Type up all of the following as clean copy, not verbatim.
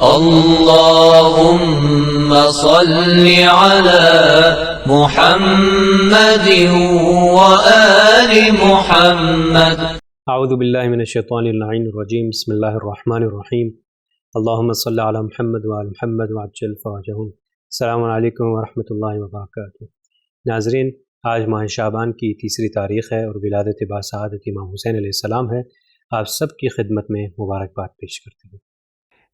अल्लाहुम्मा सल्लि अला मुहम्मदिन व आलि मुहम्मद। अऊज़ु बिल्लाहि मिनश्शैतानिर रजीम। बिस्मिल्लाहिर्रहमानिर्रहीम। अल्लाहुम्मा सल्लि अला मुहम्मद व आलि मुहम्मद व अज्जिल फ़रजहुम। अस्सलामु अलैकुम व रहमतुल्लाहि व बरकातुहू। नाज़रीन, आज माह शाबान की तीसरी तारीख़ है और विलादत बासआदत इमाम हुसैन अलैहिस्सलाम है। आप सब की खिदमत में मुबारकबाद पेश करते हैं।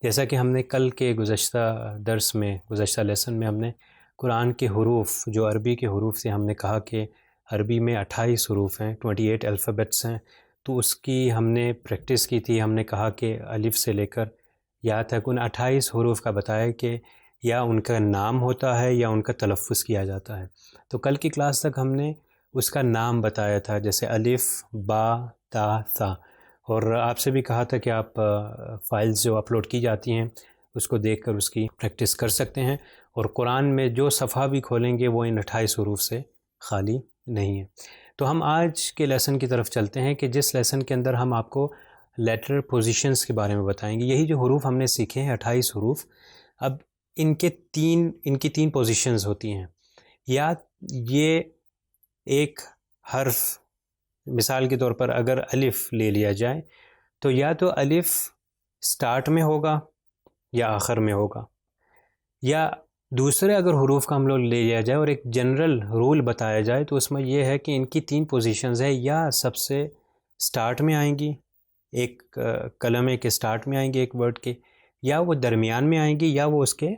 जैसा कि हमने कल के गुज़श्ता लेसन में हमने कुरान के हुरूफ़, जो अरबी के हुरूफ़ से हमने कहा कि अरबी में 28 हुरूफ़ हैं, 28 अल्फ़ाबेट्स हैं, तो उसकी हमने प्रैक्टिस की थी। हमने कहा कि अलिफ़ से लेकर या तक उन 28 हुरूफ़ का बताया कि या उनका नाम होता है या उनका तलफ़्फ़ुज़ किया जाता है। तो कल की क्लास तक हमने उसका नाम बताया था, जैसे अलिफ़, बा, ता, था। और आपसे भी कहा था कि आप फ़ाइल्स जो अपलोड की जाती हैं उसको देखकर उसकी प्रैक्टिस कर सकते हैं, और कुरान में जो सफ़ा भी खोलेंगे वो इन 28 हुरूफ़ से ख़ाली नहीं है। तो हम आज के लेसन की तरफ चलते हैं कि जिस लेसन के अंदर हम आपको लेटर पोजीशंस के बारे में बताएंगे। यही जो हुरूफ़ हमने सीखे हैं 28 हुरूफ़, अब इनकी तीन पोजीशंस होती हैं। या ये एक हर्फ, मिसाल के तौर पर अगर अलिफ़ ले लिया जाए तो या तो अलिफ़ स्टार्ट में होगा या आखिर में होगा, या दूसरे अगर हुरूफ़ का हम लोग ले लिया जाए और एक जनरल रूल बताया जाए तो उसमें यह है कि इनकी तीन पोजीशंस है। या सबसे स्टार्ट में आएंगी, एक कलमे के स्टार्ट में आएंगी एक वर्ड के, या वो दरमियान में आएंगी, या वो उसके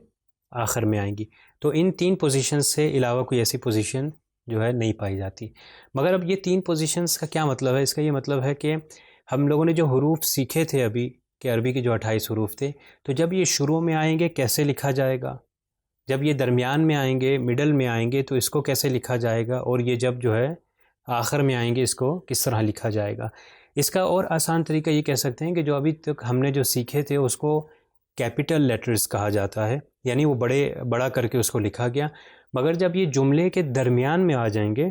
आखिर में आएंगी। तो इन तीन पोजीशंस से अलावा कोई ऐसी पोजीशन जो है नहीं पाई जाती। मगर अब ये तीन पोजीशंस का क्या मतलब है? इसका ये मतलब है कि हम लोगों ने जो हुरूफ़ सीखे थे अभी कि अरबी के जो 28 हुरूफ़ थे, तो जब ये शुरू में आएंगे कैसे लिखा जाएगा, जब ये दरमियान में आएंगे, मिडल में आएंगे, तो इसको कैसे लिखा जाएगा, और ये जब जो है आखिर में आएंगे इसको किस तरह लिखा जाएगा। इसका और आसान तरीका ये कह सकते हैं कि जो अभी तक हमने जो सीखे थे उसको कैपिटल लेटर्स कहा जाता है, यानी वो बड़ा करके उसको लिखा गया। मगर जब ये जुमले के दरमियान में आ जाएंगे,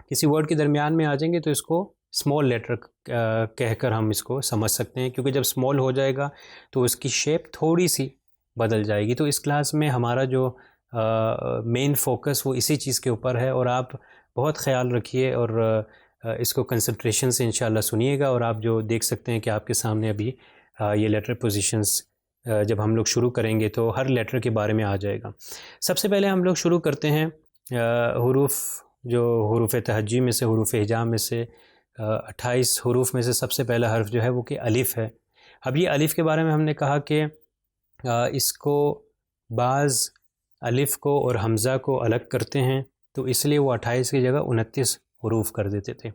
किसी वर्ड के दरमियान में आ जाएंगे, तो इसको स्मॉल लेटर कहकर हम इसको समझ सकते हैं, क्योंकि जब स्मॉल हो जाएगा तो उसकी शेप थोड़ी सी बदल जाएगी। तो इस क्लास में हमारा जो मेन फोकस वो इसी चीज़ के ऊपर है, और आप बहुत ख्याल रखिए और इसको कंसंट्रेशन से इंशाल्लाह सुनिएगा। और आप जो देख सकते हैं कि आपके सामने अभी ये लेटर पोजीशंस जब हम लोग शुरू करेंगे तो हर लेटर के बारे में आ जाएगा। सबसे पहले हम लोग शुरू करते हैं हुरूफ़, जो हुरूफ़ तहज्जी में से, हुरूफ़ हिजा में से 28 हुरूफ़ में से सबसे पहला हर्फ जो है वो कि अलिफ़ है। अब ये अलिफ़ के बारे में हमने कहा कि इसको बाज़ अलिफ़ को और हमज़ा को अलग करते हैं, तो इसलिए वो 28 की जगह 29 हुरूफ़ कर देते थे।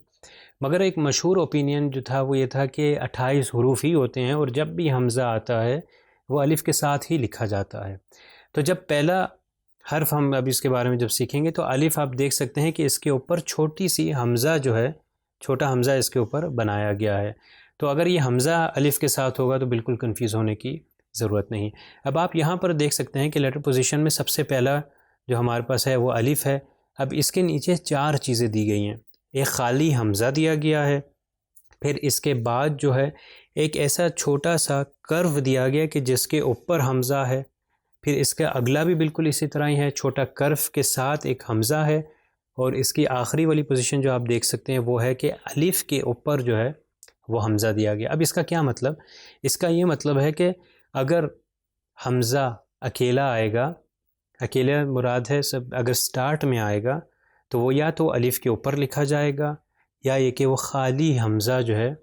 मगर एक मशहूर ओपिनियन जो था वो ये था कि 28 हुरूफ़ ही होते हैं, और जब भी हमज़ा आता है वो अलिफ़ के साथ ही लिखा जाता है। तो जब पहला हर्फ हम अब इसके बारे में जब सीखेंगे तो अलिफ़ आप देख सकते हैं कि इसके ऊपर छोटी सी हमज़ा जो है, छोटा हमज़ा इसके ऊपर बनाया गया है। तो अगर ये हमज़ा अलिफ़ के साथ होगा तो बिल्कुल कन्फ्यूज़ होने की ज़रूरत नहीं। अब आप यहाँ पर देख सकते हैं कि लेटर पोजीशन में सबसे पहला जो हमारे पास है वो अलिफ़ है। अब इसके नीचे 4 चीज़ें दी गई हैं। एक खाली हमज़ा दिया गया है, फिर इसके बाद जो है एक ऐसा छोटा सा कर्व दिया गया कि जिसके ऊपर हमज़ा है, फिर इसका अगला भी बिल्कुल इसी तरह ही है, छोटा कर्व के साथ एक हमज़ा है, और इसकी आखिरी वाली पोजीशन जो आप देख सकते हैं वो है कि अलिफ़ के ऊपर जो है वो हमज़ा दिया गया। अब इसका क्या मतलब? इसका ये मतलब है कि अगर हमज़ा अकेला आएगा, अकेला मुराद है सब, अगर स्टार्ट में आएगा तो वो या तो अलिफ़ के ऊपर लिखा जाएगा, या ये कि वो खाली हमज़ा जो है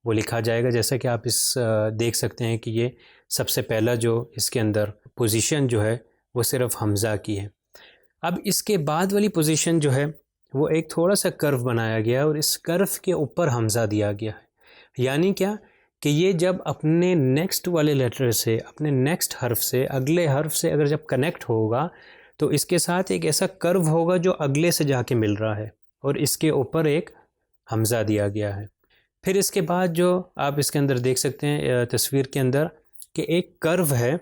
वो लिखा जाएगा। जैसा कि आप इस देख सकते हैं कि ये सबसे पहला जो इसके अंदर पोजीशन जो है वो सिर्फ़ हमज़ा की है। अब इसके बाद वाली पोजीशन जो है वो एक थोड़ा सा कर्व बनाया गया है, और इस कर्व के ऊपर हमज़ा दिया गया है। यानी क्या कि ये जब अपने नेक्स्ट वाले लेटर से, अपने नेक्स्ट हर्फ से, अगले हर्फ से अगर जब कनेक्ट होगा तो इसके साथ एक ऐसा कर्व होगा जो अगले से जाके मिल रहा है, और इसके ऊपर एक हमज़ा दिया गया है। फिर इसके बाद जो आप इसके अंदर देख सकते हैं तस्वीर के अंदर कि एक कर्व है,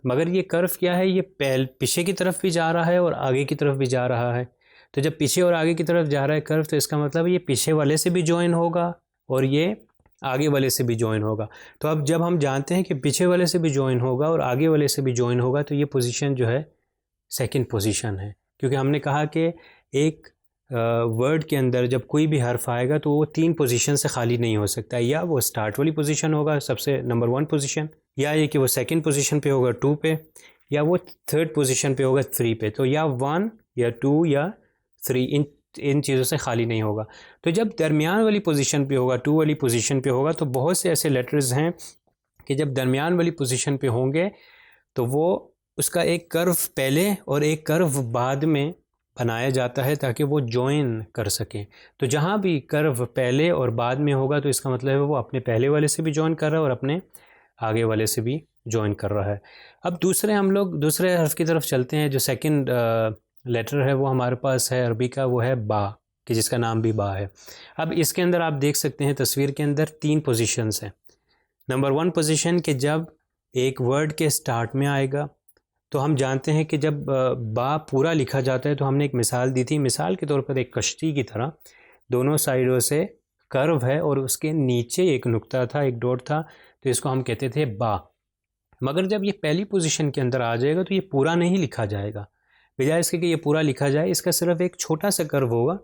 मगर ये कर्व क्या है, ये पीछे की तरफ भी जा रहा है और आगे की तरफ भी जा रहा है। तो जब पीछे और आगे की तरफ जा रहा है कर्व, तो इसका मतलब ये पीछे वाले से भी ज्वाइन होगा और ये आगे वाले से भी जॉइन होगा। तो अब जब हम जानते हैं कि पीछे वाले से भी जॉइन होगा और आगे वाले से भी जॉइन होगा, तो ये पोजीशन जो है सेकंड पोजीशन है, क्योंकि हमने कहा कि एक वर्ड के अंदर जब कोई भी हर्फ आएगा तो वो 3 पोजीशन से खाली नहीं हो सकता, या वो स्टार्ट वाली पोजीशन होगा सबसे नंबर 1 पोजीशन, या ये कि वो सेकंड पोजीशन पे होगा 2 पे, या वो थर्ड पोजीशन पे होगा 3 पे। तो या 1 या 2 या 3, इन चीज़ों से खाली नहीं होगा। तो जब दरमियान वाली पोजीशन पे होगा, 2 वाली पोजीशन पे होगा, तो बहुत से ऐसे लेटर्स हैं कि जब दरमियान वाली पोजीशन पे होंगे तो वो उसका एक कर्व पहले और एक कर्व बाद में बनाया जाता है ताकि वो जॉइन कर सकें। तो जहाँ भी कर्व पहले और बाद में होगा तो इसका मतलब है वो अपने पहले वाले से भी जॉइन कर रहा है और अपने आगे वाले से भी जॉइन कर रहा है। अब हम लोग दूसरे हर्फ की तरफ चलते हैं। जो सेकंड लेटर है वो हमारे पास है अरबी का, वो है बा, कि जिसका नाम भी बा है। अब इसके अंदर आप देख सकते हैं तस्वीर के अंदर 3 पोजीशंस हैं। नंबर 1 पोजीशन कि जब एक वर्ड के स्टार्ट में आएगा तो हम जानते हैं कि जब बा पूरा लिखा जाता है तो हमने एक मिसाल दी थी, मिसाल के तौर पर एक कश्ती की तरह दोनों साइडों से कर्व है और उसके नीचे एक नुक्ता था, एक डॉट था, तो इसको हम कहते थे बा। मगर जब ये पहली पोजीशन के अंदर आ जाएगा तो ये पूरा नहीं लिखा जाएगा, बजाय इसके कि ये पूरा लिखा जाए इसका सिर्फ एक छोटा सा कर्व होगा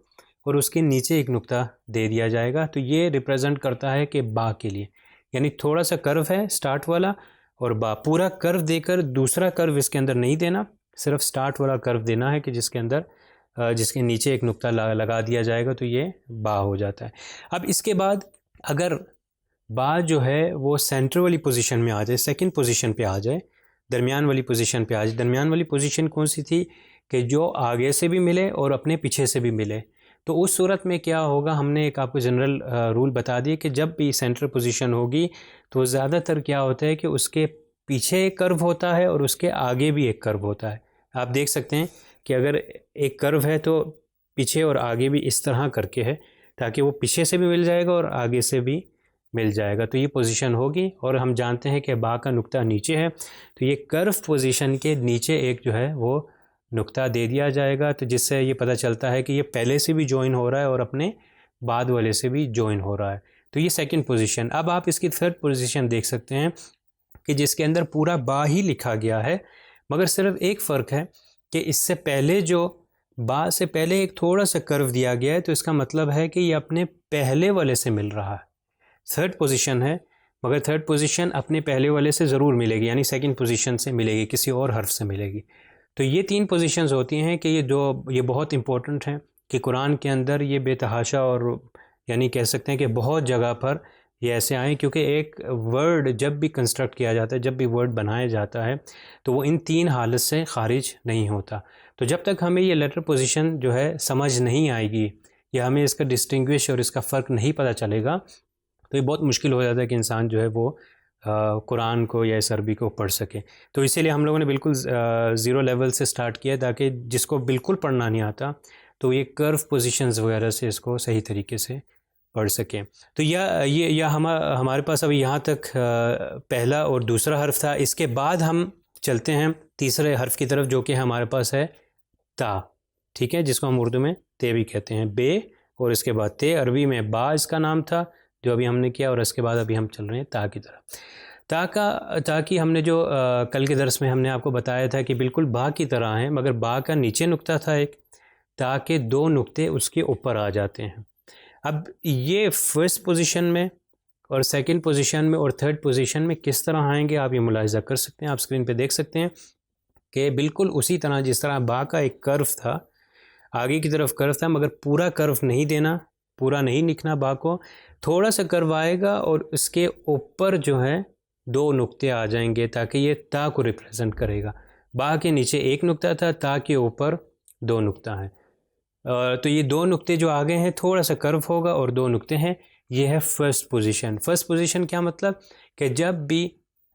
और उसके नीचे एक नुक्ता दे दिया जाएगा। तो ये रिप्रेजेंट करता है कि बा के लिए, यानी थोड़ा सा कर्व है स्टार्ट वाला और बा। पूरा कर्व देकर दूसरा कर्व इसके अंदर नहीं देना, सिर्फ स्टार्ट वाला कर्व देना है कि जिसके अंदर जिसके नीचे एक नुक्ता लगा दिया जाएगा, तो ये बा हो जाता है। अब इसके बाद अगर बा जो है वो सेंटर वाली पोजीशन में आ जाए, सेकंड पोजीशन पे आ जाए, दरमियान वाली पोजीशन पे आ जाए। दरमियान वाली पोजीशन कौन सी थी कि जो आगे से भी मिले और अपने पीछे से भी मिले। तो उस सूरत में क्या होगा, हमने एक आपको जनरल रूल बता दिया कि जब भी सेंटर पोजीशन होगी तो ज़्यादातर क्या होता है कि उसके पीछे एक कर्व होता है और उसके आगे भी एक कर्व होता है। आप देख सकते हैं कि अगर एक कर्व है तो पीछे और आगे भी इस तरह करके है, ताकि वो पीछे से भी मिल जाएगा और आगे से भी मिल जाएगा। तो ये पोजीशन होगी और हम जानते हैं कि बा का नुक्ता नीचे है, तो ये कर्व पोजीशन के नीचे एक जो है वो नुक्ता दे दिया जाएगा, तो जिससे ये पता चलता है कि ये पहले से भी जॉइन हो रहा है और अपने बाद वाले से भी जॉइन हो रहा है। तो ये सेकंड पोजीशन। अब आप इसकी थर्ड पोजीशन देख सकते हैं कि जिसके अंदर पूरा बा ही लिखा गया है, मगर सिर्फ एक फ़र्क है कि इससे पहले जो बा से पहले एक थोड़ा सा कर्व दिया गया है, तो इसका मतलब है कि ये अपने पहले वाले से मिल रहा है। थर्ड पोजीशन है, मगर थर्ड पोजीशन अपने पहले वाले से ज़रूर मिलेगी, यानी सेकंड पोजीशन से मिलेगी, किसी और हर्फ से मिलेगी। तो ये 3 पोजीशंस होती हैं कि ये बहुत इंपॉर्टेंट हैं कि कुरान के अंदर ये बेतहाशा और यानी कह सकते हैं कि बहुत जगह पर ये ऐसे आए, क्योंकि एक वर्ड जब भी कंस्ट्रक्ट किया जाता है, जब भी वर्ड बनाया जाता है, तो वो इन 3 हालत से ख़ारिज नहीं होता। तो जब तक हमें ये लेटर पोजीशन जो है समझ नहीं आएगी या हमें इसका डिस्टिंग्विश और इसका फ़र्क नहीं पता चलेगा, तो ये बहुत मुश्किल हो जाता है कि इंसान जो है वो कुरान को या इस अरबी को पढ़ सके। तो इसीलिए हम लोगों ने बिल्कुल ज़ीरो लेवल से स्टार्ट किया, ताकि जिसको बिल्कुल पढ़ना नहीं आता तो ये कर्व पोजीशंस वगैरह से इसको सही तरीके से पढ़ सकें। तो हमारे पास अभी यहाँ तक पहला और दूसरा हर्फ था। इसके बाद हम चलते हैं तीसरे हर्फ की तरफ, जो कि हमारे पास है ता, ठीक है, जिसको हम उर्दू में ते भी कहते हैं। बे और इसके बाद ते, अरबी में बा इसका नाम था जो अभी हमने किया, और इसके बाद अभी हम चल रहे हैं ता की तरफ। ता की हमने जो कल के दर्स में हमने आपको बताया था कि बिल्कुल बा की तरह है, मगर बा का नीचे नुक्ता था एक, ता के 2 नुक्ते उसके ऊपर आ जाते हैं। अब ये फर्स्ट पोजीशन में और सेकंड पोजीशन में और थर्ड पोजीशन में किस तरह आएंगे आप ये मुलाहिजा कर सकते हैं। आप स्क्रीन पे देख सकते हैं कि बिल्कुल उसी तरह जिस तरह बा का एक कर्व था, आगे की तरफ कर्व था, मगर पूरा कर्व नहीं देना, पूरा नहीं लिखना बा को, थोड़ा सा कर्व आएगा और उसके ऊपर जो है 2 नुक्ते आ जाएंगे, ताकि ये ता को रिप्रेजेंट करेगा। बा के नीचे एक नुक्ता था, ता के ऊपर 2 नुक्ता है। तो ये 2 नुक्ते जो आगे हैं, थोड़ा सा कर्व होगा और 2 नुक्ते हैं। ये है फर्स्ट पोजीशन। फर्स्ट पोजीशन क्या मतलब कि जब भी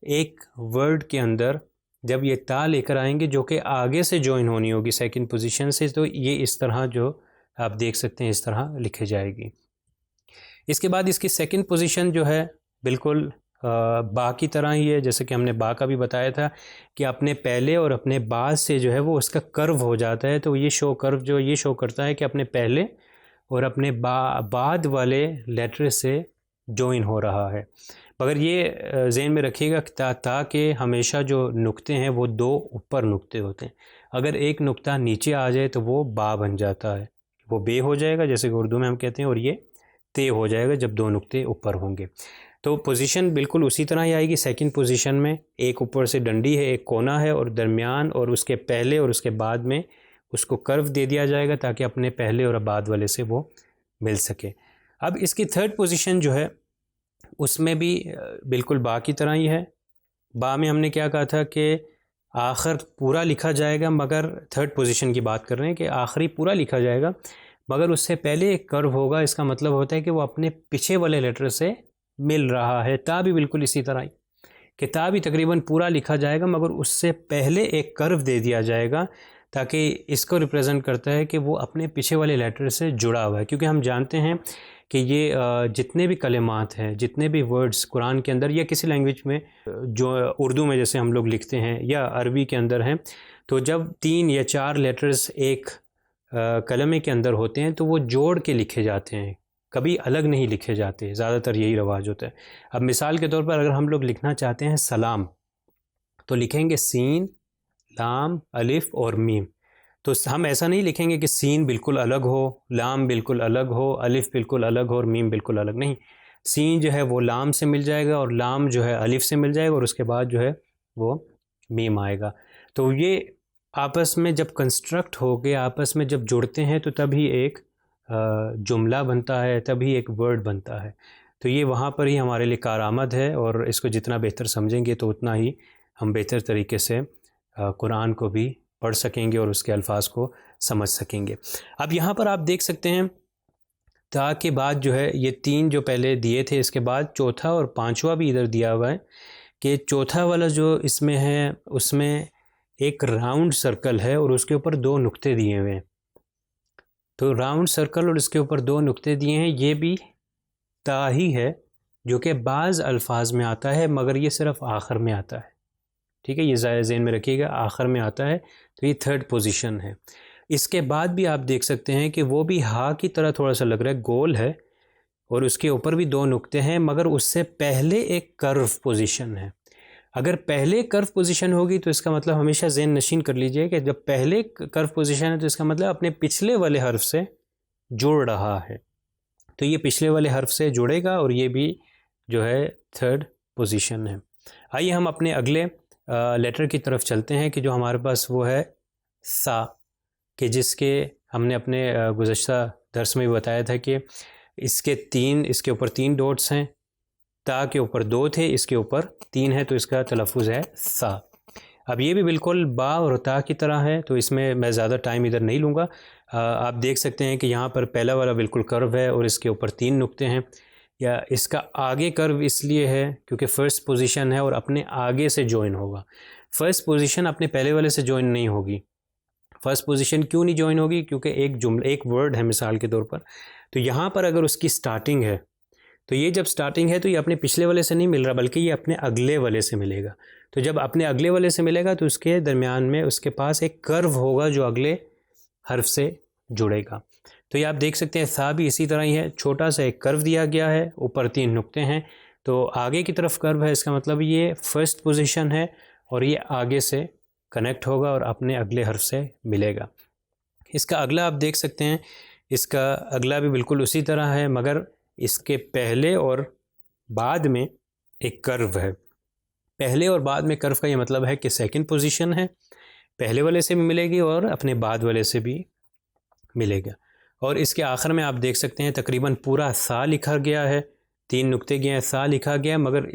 एक वर्ड के अंदर जब ये ता लेकर आएंगे जो कि आगे से ज्वाइन होनी होगी सेकंड पोजीशन से, तो ये इस तरह जो आप देख सकते हैं इस तरह लिखे जाएगी। इसके बाद इसकी सेकंड पोजीशन जो है बिल्कुल बा की तरह ही है, जैसे कि हमने बा का भी बताया था कि अपने पहले और अपने बाद से जो है वो उसका कर्व हो जाता है। तो ये कर्व ये शो करता है कि अपने पहले और अपने बाद वाले लेटर से जॉइन हो रहा है। मगर ये ज़हन में रखिएगा ताकि हमेशा जो नुक्ते हैं वो दो ऊपर नुक्ते होते हैं। अगर एक नुक्ता नीचे आ जाए तो वो बा बन जाता है, वो बे हो जाएगा जैसे कि उर्दू में हम कहते हैं, और ये ते हो जाएगा जब दो नुक्ते ऊपर होंगे। तो पोजीशन बिल्कुल उसी तरह ही आएगी। सेकंड पोजीशन में एक ऊपर से डंडी है, एक कोना है, और दरमियान और उसके पहले और उसके बाद में उसको कर्व दे दिया जाएगा ताकि अपने पहले और बाद वाले से वो मिल सके। अब इसकी थर्ड पोजीशन जो है उसमें भी बिल्कुल बा की तरह ही है। बा में हमने क्या कहा था कि आखिर पूरा लिखा जाएगा, मगर थर्ड पोजीशन की बात कर रहे हैं कि आखिरी पूरा लिखा जाएगा मगर उससे पहले एक कर्व होगा। इसका मतलब होता है कि वो अपने पीछे वाले लेटर से मिल रहा है। ता भी बिल्कुल इसी तरह ही, कि ता भी तकरीबन पूरा लिखा जाएगा मगर उससे पहले एक कर्व दे दिया जाएगा ताकि इसको रिप्रेजेंट करता है कि वो अपने पीछे वाले लेटर से जुड़ा हुआ है। क्योंकि हम जानते हैं कि ये जितने भी कलिमात हैं, जितने भी वर्ड्स कुरान के अंदर या किसी लैंग्वेज में, जो उर्दू में जैसे हम लोग लिखते हैं या अरबी के अंदर हैं, तो जब 3 या 4 लेटर्स एक कलमे के अंदर होते हैं तो वो जोड़ के लिखे जाते हैं, कभी अलग नहीं लिखे जाते। ज़्यादातर यही रवाज होता है। अब मिसाल के तौर पर अगर हम लोग लिखना चाहते हैं सलाम, तो लिखेंगे सीन, लाम, अलिफ और मीम। तो हम ऐसा नहीं लिखेंगे कि सीन बिल्कुल अलग हो, लाम बिल्कुल अलग हो, अलिफ बिल्कुल अलग हो और मीम बिल्कुल अलग नहीं। सीन जो है वो लाम से मिल जाएगा और लाम जो है अलिफ से मिल जाएगा और उसके बाद जो है वो मीम आएगा। तो ये आपस में जब कंस्ट्रक्ट हो गए, आपस में जब जुड़ते हैं तो तभी एक जुमला बनता है, तभी एक वर्ड बनता है। तो ये वहाँ पर ही हमारे लिए कारआमद है, और इसको जितना बेहतर समझेंगे तो उतना ही हम बेहतर तरीके से कुरान को भी पढ़ सकेंगे और उसके अल्फाज को समझ सकेंगे। अब यहाँ पर आप देख सकते हैं ता के बाद जो है ये 3 जो पहले दिए थे, इसके बाद चौथा और पांचवा भी इधर दिया हुआ है कि चौथा वाला जो इसमें है उसमें एक राउंड सर्कल है और उसके ऊपर 2 नुक्ते दिए हुए हैं। तो राउंड सर्कल और इसके ऊपर 2 नुक्ते दिए हैं, ये भी ता ही है जो कि बाज़ अल्फाज में आता है मगर ये सिर्फ आखिर में आता है। ठीक है, ये ज़हन में रखिएगा, आखिर में आता है। तो ये थर्ड पोजीशन है। इसके बाद भी आप देख सकते हैं कि वो भी हा की तरह थोड़ा सा लग रहा है, गोल है और उसके ऊपर भी 2 नुक्ते हैं मगर उससे पहले एक कर्व पोजीशन है। अगर पहले कर्व पोजीशन होगी तो इसका मतलब हमेशा ज़हन नशीन कर लीजिए कि जब पहले कर्व पोजीशन है तो इसका मतलब अपने पिछले वाले हर्फ से जुड़ रहा है। तो ये पिछले वाले हर्फ से जुड़ेगा और ये भी जो है थर्ड पोजीशन है। आइए हम अपने अगले लेटर की तरफ चलते हैं कि जो हमारे पास वो है सा, कि जिसके हमने अपने गुज़श्ता दर्स में भी बताया था कि इसके ऊपर 3 डॉट्स हैं, ता के ऊपर 2 थे, इसके ऊपर 3 है, तो इसका तलफ़ुज़ है सा। अब ये भी बिल्कुल बा और ता की तरह है, तो इसमें मैं ज़्यादा टाइम इधर नहीं लूँगा। आप देख सकते हैं कि यहाँ पर पहला वाला बिल्कुल कर्व है और इसके ऊपर 3 नुक्ते हैं। या इसका आगे कर्व इसलिए है क्योंकि फ़र्स्ट पोजीशन है और अपने आगे से जॉइन होगा। फ़र्स्ट पोजीशन अपने पहले वाले से जॉइन नहीं होगी। फ़र्स्ट पोजीशन क्यों नहीं जॉइन होगी? क्योंकि एक वर्ड है मिसाल के तौर पर, तो यहाँ पर अगर उसकी स्टार्टिंग है तो ये जब स्टार्टिंग है तो ये अपने पिछले वाले से नहीं मिल रहा बल्कि ये अपने अगले वाले से मिलेगा। तो जब अपने अगले वाले से मिलेगा तो उसके दरमियान में उसके पास एक कर्व होगा जो अगले हर्फ से जुड़ेगा। तो ये आप देख सकते हैं सा भी इसी तरह ही है, छोटा सा एक कर्व दिया गया है, ऊपर 3 नुक्ते हैं, तो आगे की तरफ कर्व है। इसका मतलब ये फर्स्ट पोजीशन है और ये आगे से कनेक्ट होगा और अपने अगले हर्फ से मिलेगा। इसका अगला आप देख सकते हैं, इसका अगला भी बिल्कुल उसी तरह है मगर इसके पहले और बाद में एक कर्व है। पहले और बाद में कर्व का ये मतलब है कि सेकंड पोजीशन है, पहले वाले से भी मिलेगी और अपने बाद वाले से भी मिलेगा। और इसके आखिर में आप देख सकते हैं तकरीबन पूरा सा लिखा गया है, 3 नुक्ते गए हैं, सा लिखा गया है, मगर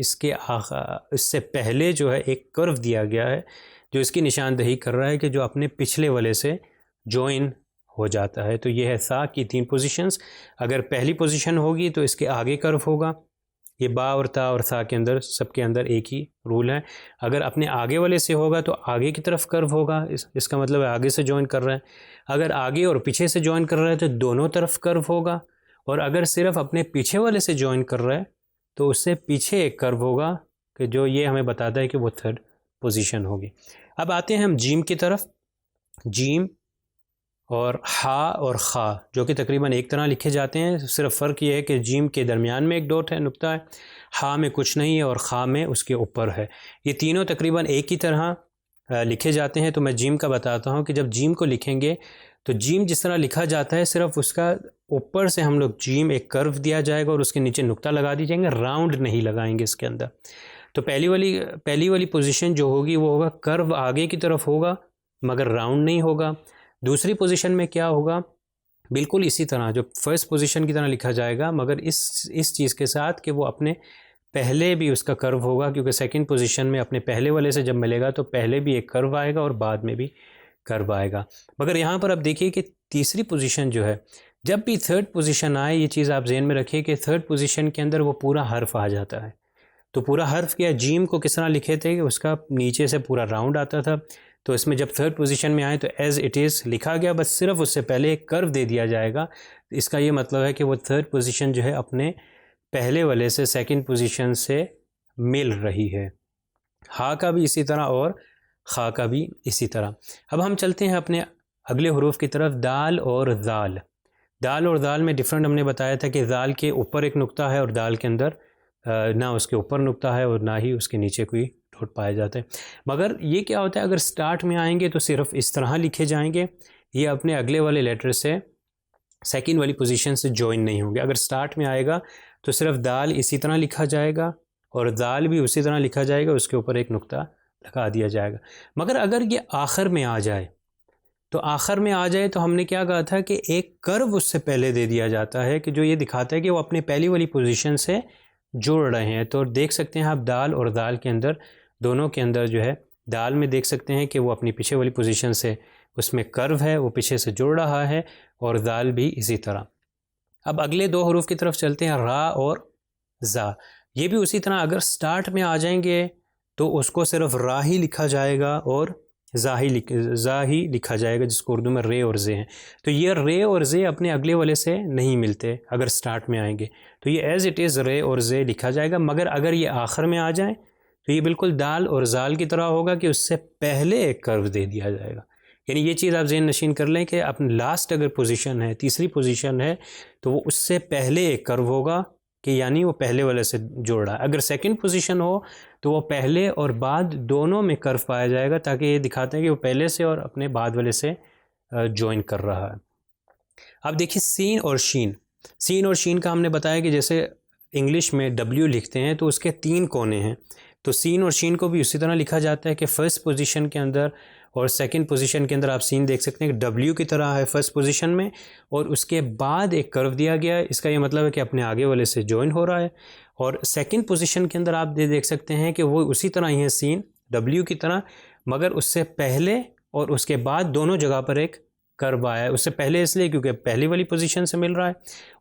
इससे पहले जो है एक कर्व दिया गया है जो इसकी निशानदही कर रहा है कि जो अपने पिछले वाले से जॉइन हो जाता है। तो ये है सा की 3 पोजीशंस। अगर पहली पोजीशन होगी तो इसके आगे कर्व होगा। ये बा और ता और सा के अंदर सबके अंदर एक ही रूल है। अगर अपने आगे वाले से होगा तो आगे की तरफ कर्व होगा, इसका मतलब है आगे से जॉइन कर रहा है। अगर आगे और पीछे से जॉइन कर रहा है तो दोनों तरफ कर्व होगा, और अगर सिर्फ अपने पीछे वाले से जॉइन कर रहा है तो उससे पीछे एक कर्व होगा कि जो ये हमें बताता है कि वो थर्ड पोजीशन होगी। अब आते हैं हम जीम की तरफ। जीम और हा और खा जो कि तकरीबन एक तरह लिखे जाते हैं, सिर्फ फ़र्क ये है कि जीम के दरमियान में एक डॉट है, नुक्ता है, हा में कुछ नहीं है और खा में उसके ऊपर है। ये तीनों तकरीबन एक ही तरह लिखे जाते हैं। तो मैं जीम का बताता हूँ कि जब जीम को लिखेंगे तो जीम जिस तरह लिखा जाता है, सिर्फ उसका ऊपर से हम लोग जीम एक कर्व दिया जाएगा और उसके नीचे नुक्ता लगा दी जाएंगे, राउंड नहीं लगाएंगे इसके अंदर। तो पहली वाली पोजीशन जो होगी वो होगा कर्व आगे की तरफ होगा मगर राउंड नहीं होगा। दूसरी पोजीशन में क्या होगा, बिल्कुल इसी तरह जो फर्स्ट पोजीशन की तरह लिखा जाएगा मगर इस चीज़ के साथ कि वो अपने पहले भी उसका कर्व होगा, क्योंकि सेकंड पोजीशन में अपने पहले वाले से जब मिलेगा तो पहले भी एक कर्व आएगा और बाद में भी कर्व आएगा। मगर यहाँ पर अब देखिए कि तीसरी पोजीशन जो है, जब भी थर्ड पोजीशन आए, ये चीज़ आप जहन में रखिए कि थर्ड पोजीशन के अंदर वो पूरा हर्फ आ जाता है। तो पूरा हर्फ क्या, जीम को किस तरह लिखे थे कि उसका नीचे से पूरा राउंड आता था, तो इसमें जब थर्ड पोजीशन में आए तो एज़ इट इज़ लिखा गया, बस सिर्फ उससे पहले एक कर्व दे दिया जाएगा। इसका ये मतलब है कि वो थर्ड पोजीशन जो है अपने पहले वाले से सेकंड पोजीशन से मिल रही है। हा का भी इसी तरह और खा का भी इसी तरह। अब हम चलते हैं अपने अगले हरूफ की तरफ, दाल और दाल। दाल और दाल में डिफरेंट हमने बताया था कि दाल के ऊपर एक नुक्ता है और दाल के अंदर ना उसके ऊपर नुक्ता है और ना ही उसके नीचे कोई डॉट पाया जाता है। मगर ये क्या होता है, अगर स्टार्ट में आएंगे तो सिर्फ इस तरह लिखे जाएंगे, ये अपने अगले वाले लेटर से सेकंड वाली पोजीशन से ज्वाइन नहीं होंगे। अगर स्टार्ट में आएगा तो सिर्फ दाल इसी तरह लिखा जाएगा और दाल भी उसी तरह लिखा जाएगा, उसके ऊपर एक नुक्ता लगा दिया जाएगा। मगर अगर ये आखिर में आ जाए तो आखिर में आ जाए तो हमने क्या कहा था कि एक कर्व उससे पहले दे दिया जाता है कि जो ये दिखाता है कि वो अपने पहली वाली पोजीशन से जुड़ रहे हैं। तो देख सकते हैं आप दाल और दाल के अंदर, दोनों के अंदर जो है, दाल में देख सकते हैं कि वो अपनी पीछे वाली पोजीशन से उसमें कर्व है, वो पीछे से जुड़ रहा है, और दाल भी इसी तरह। अब अगले दो हरूफ की तरफ चलते हैं, रा और ज़ा। ये भी उसी तरह अगर स्टार्ट में आ जाएंगे तो उसको सिर्फ रा ही लिखा जाएगा और ज़ा ही लिखा जाएगा, जिसको उर्दू में रे और ज़े हैं। तो ये रे और ज़े अपने अगले वाले से नहीं मिलते, अगर स्टार्ट में आएंगे तो ये एज़ इट इज़ रे और ज़े लिखा जाएगा। मगर अगर ये आखिर में आ जाए तो ये बिल्कुल दाल और ज़ाल की तरह होगा कि उससे पहले एक कर्व दे दिया जाएगा। यानी ये चीज़ आप ज़हन नशीन कर लें कि अपनी लास्ट अगर पोजीशन है, तीसरी पोजीशन है, तो वो उससे पहले एक कर्व होगा कि यानी वो पहले वाले से जोड़ रहा है। अगर सेकंड पोजीशन हो तो वो पहले और बाद दोनों में कर्व पाया जाएगा, ताकि ये दिखाते हैं कि वो पहले से और अपने बाद वाले से ज्वाइन कर रहा है। अब देखिए सीन और शीन। सीन और शीन का हमने बताया कि जैसे इंग्लिश में डब्ल्यू लिखते हैं तो उसके 3 कोने हैं, तो सीन और शीन को भी उसी तरह लिखा जाता है कि फ़र्स्ट पोजीशन के अंदर और सेकंड पोजीशन के अंदर आप सीन देख सकते हैं कि डब्ल्यू की तरह है फ़र्स्ट पोजीशन में, और उसके बाद एक कर्व दिया गया है। इसका ये मतलब है कि अपने आगे वाले से ज्वाइन हो रहा है। और सेकंड पोजीशन के अंदर आप देख सकते हैं कि वो उसी तरह ही है, सीन डब्ल्यू की तरह, मगर उससे पहले और उसके बाद दोनों जगह पर एक कर्व आया है। उससे पहले इसलिए क्योंकि पहली वाली पोजीशन से मिल रहा है,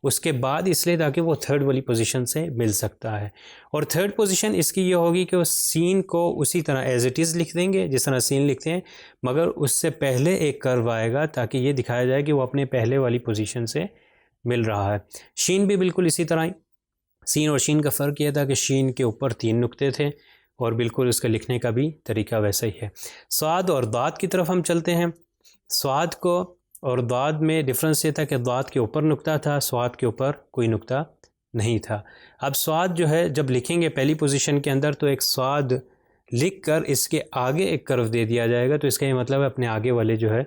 उसके बाद इसलिए ताकि वो थर्ड वाली पोजीशन से मिल सकता है। और थर्ड पोजीशन इसकी ये होगी कि वो सीन को उसी तरह एज इट इज़ लिख देंगे जिस तरह सीन लिखते हैं, मगर उससे पहले एक कर्व आएगा ताकि ये दिखाया जाए कि वो अपने पहले वाली पोजीशन से मिल रहा है। शीन भी बिल्कुल इसी तरह ही। सीन और शीन का फ़र्क यह था कि शीन के ऊपर 3 नुक्ते थे और बिल्कुल उसका लिखने का भी तरीका वैसा ही है। स्वाद और दाद की तरफ हम चलते हैं। स्वाद को और दाद में डिफरेंस ये था कि दाद के ऊपर नुक्ता था, स्वाद के ऊपर कोई नुक्ता नहीं था। अब स्वाद जो है जब लिखेंगे पहली पोजीशन के अंदर तो एक स्वाद लिख कर इसके आगे एक कर्व दे दिया जाएगा, तो इसका ये मतलब है अपने आगे वाले जो है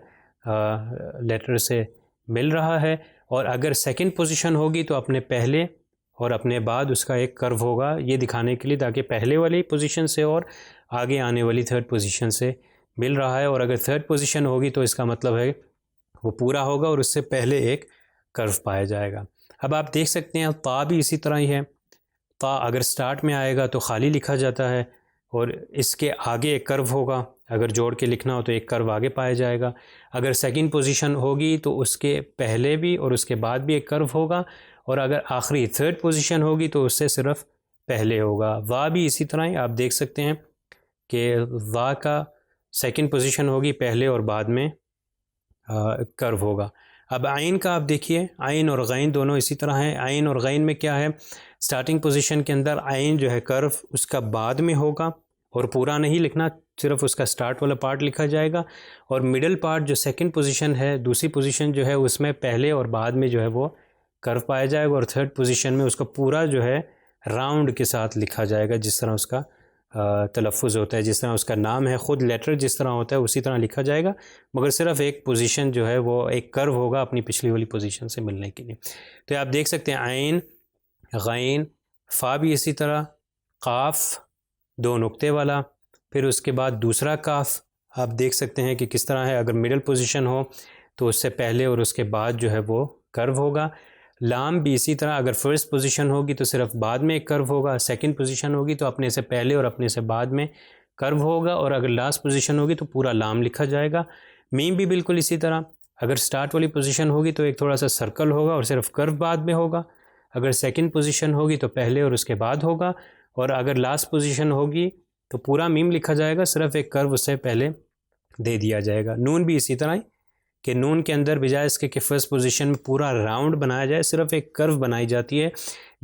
लेटर से मिल रहा है। और अगर सेकंड पोजीशन होगी तो अपने पहले और अपने बाद उसका एक कर्व होगा, ये दिखाने के लिए ताकि पहले वाली पोजीशन से और आगे आने वाली थर्ड पोजीशन से मिल रहा है। और अगर थर्ड पोजीशन होगी तो इसका मतलब है वो पूरा होगा और उससे पहले एक कर्व पाया जाएगा। अब आप देख सकते हैं ता भी इसी तरह ही है। ता अगर स्टार्ट में आएगा तो खाली लिखा जाता है और इसके आगे एक कर्व होगा, अगर जोड़ के लिखना हो तो एक कर्व आगे पाया जाएगा। अगर सेकंड पोजीशन होगी तो उसके पहले भी और उसके बाद भी एक कर्व होगा, और अगर आखिरी थर्ड पोजीशन होगी तो उससे सिर्फ पहले होगा। वा भी इसी तरह ही आप देख सकते हैं कि वा का सेकंड पोजीशन होगी पहले और बाद में कर्व होगा। अब आइन का आप देखिए, आइन और गैन दोनों इसी तरह हैं। आइन और गैन में क्या है, स्टार्टिंग पोजीशन के अंदर आइन जो है कर्व उसका बाद में होगा और पूरा नहीं लिखना, सिर्फ उसका स्टार्ट वाला पार्ट लिखा जाएगा, और मिडल पार्ट जो सेकंड पोजीशन है, दूसरी पोजीशन जो है उसमें पहले और बाद में जो है वो कर्व पाया जाएगा, और थर्ड पोजीशन में उसका पूरा जो है राउंड के साथ लिखा जाएगा, जिस तरह उसका तलफ़ुज़ होता है, जिस तरह उसका नाम है, ख़ुद लेटर जिस तरह होता है उसी तरह लिखा जाएगा, मगर सिर्फ एक पोजीशन जो है वो एक कर्व होगा अपनी पिछली वाली पोजीशन से मिलने के लिए। तो आप देख सकते हैं आइन, गैन, फ़ा भी इसी तरह, काफ़ 2 नुक्ते वाला, फिर उसके बाद दूसरा काफ आप देख सकते हैं कि किस तरह है। अगर मिडल पोजीशन हो तो उससे पहले और उसके बाद जो है वो कर्व होगा। लाम भी इसी तरह, अगर फर्स्ट पोजीशन होगी तो सिर्फ बाद में एक कर्व होगा, सेकंड पोजीशन होगी तो अपने से पहले और अपने से बाद में कर्व होगा, और अगर लास्ट पोजीशन होगी तो पूरा लाम लिखा जाएगा। मीम भी बिल्कुल इसी तरह, अगर स्टार्ट वाली पोजीशन होगी तो एक थोड़ा सा सर्कल होगा और सिर्फ कर्व बाद में होगा, अगर सेकंड पोजीशन होगी तो पहले और उसके बाद होगा, और अगर लास्ट पोजीशन होगी तो पूरा मीम लिखा जाएगा, सिर्फ एक कर्व उससे पहले दे दिया जाएगा। नून भी इसी तरह कि नून के अंदर बजाय इसके कि फर्स्ट पोजीशन में पूरा राउंड बनाया जाए, सिर्फ एक कर्व बनाई जाती है,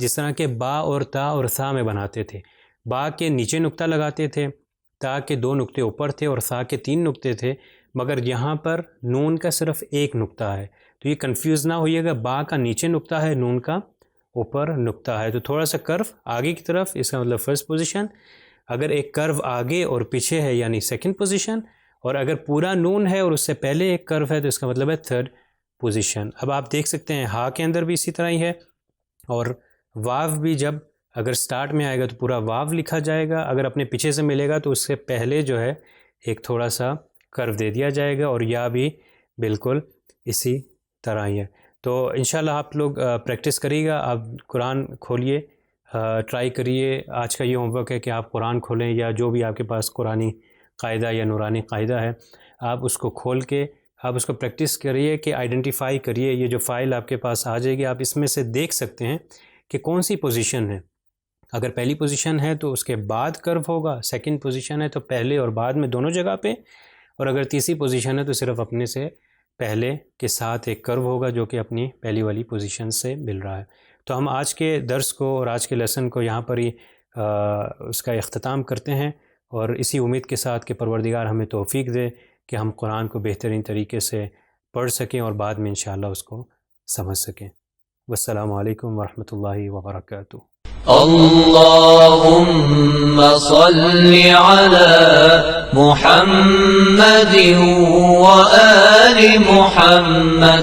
जिस तरह के बा और ता और सा में बनाते थे। बा के नीचे नुक्ता लगाते थे, ता के 2 नुक्ते ऊपर थे और सा के 3 नुक्ते थे, मगर यहाँ पर नून का सिर्फ एक नुक्ता है, तो ये कंफ्यूज ना होइएगा, बा का नीचे नुक्ता है, नून का ऊपर नुक्ता है, तो थोड़ा सा कर्व आगे की तरफ, इसका मतलब फर्स्ट पोजीशन। अगर एक कर्व आगे और पीछे है यानी सेकंड पोजीशन, और अगर पूरा नून है और उससे पहले एक कर्व है तो इसका मतलब है थर्ड पोजीशन। अब आप देख सकते हैं हा के अंदर भी इसी तरह ही है, और वाव भी जब अगर स्टार्ट में आएगा तो पूरा वाव लिखा जाएगा, अगर अपने पीछे से मिलेगा तो उससे पहले जो है एक थोड़ा सा कर्व दे दिया जाएगा, और या भी बिल्कुल इसी तरह ही है। तो इंशाल्लाह आप लोग प्रैक्टिस करिएगा, आप कुरान खोलिए, ट्राई करिए। आज का ये होमवर्क है कि आप कुरान खोलें, या जो भी आपके पास कुरानी कायदा या नूरानी कायदा है आप उसको खोल के आप उसको प्रैक्टिस करिए कि आइडेंटिफाई करिए। ये जो फ़ाइल आपके पास आ जाएगी, आप इसमें से देख सकते हैं कि कौन सी पोजीशन है। अगर पहली पोजीशन है तो उसके बाद कर्व होगा, सेकंड पोजीशन है तो पहले और बाद में दोनों जगह पे, और अगर तीसरी पोजीशन है तो सिर्फ अपने से पहले के साथ एक कर्व होगा जो कि अपनी पहली वाली पोजीशन से मिल रहा है। तो हम आज के दर्स को और आज के लेसन को यहाँ पर ही उसका इख्तिताम करते हैं, और इसी उम्मीद के साथ कि परवरदिगार हमें तौफीक दे कि हम कुरान को बेहतरीन तरीके से पढ़ सकें और बाद में इंशाअल्लाह उसको समझ सकें। वस्सलामु अलैकुम वरहमतुल्लाहि वबरकातुहू। अल्लाहुम्मा सल्लि अला मुहम्मदिन व आलि मुहम्मद।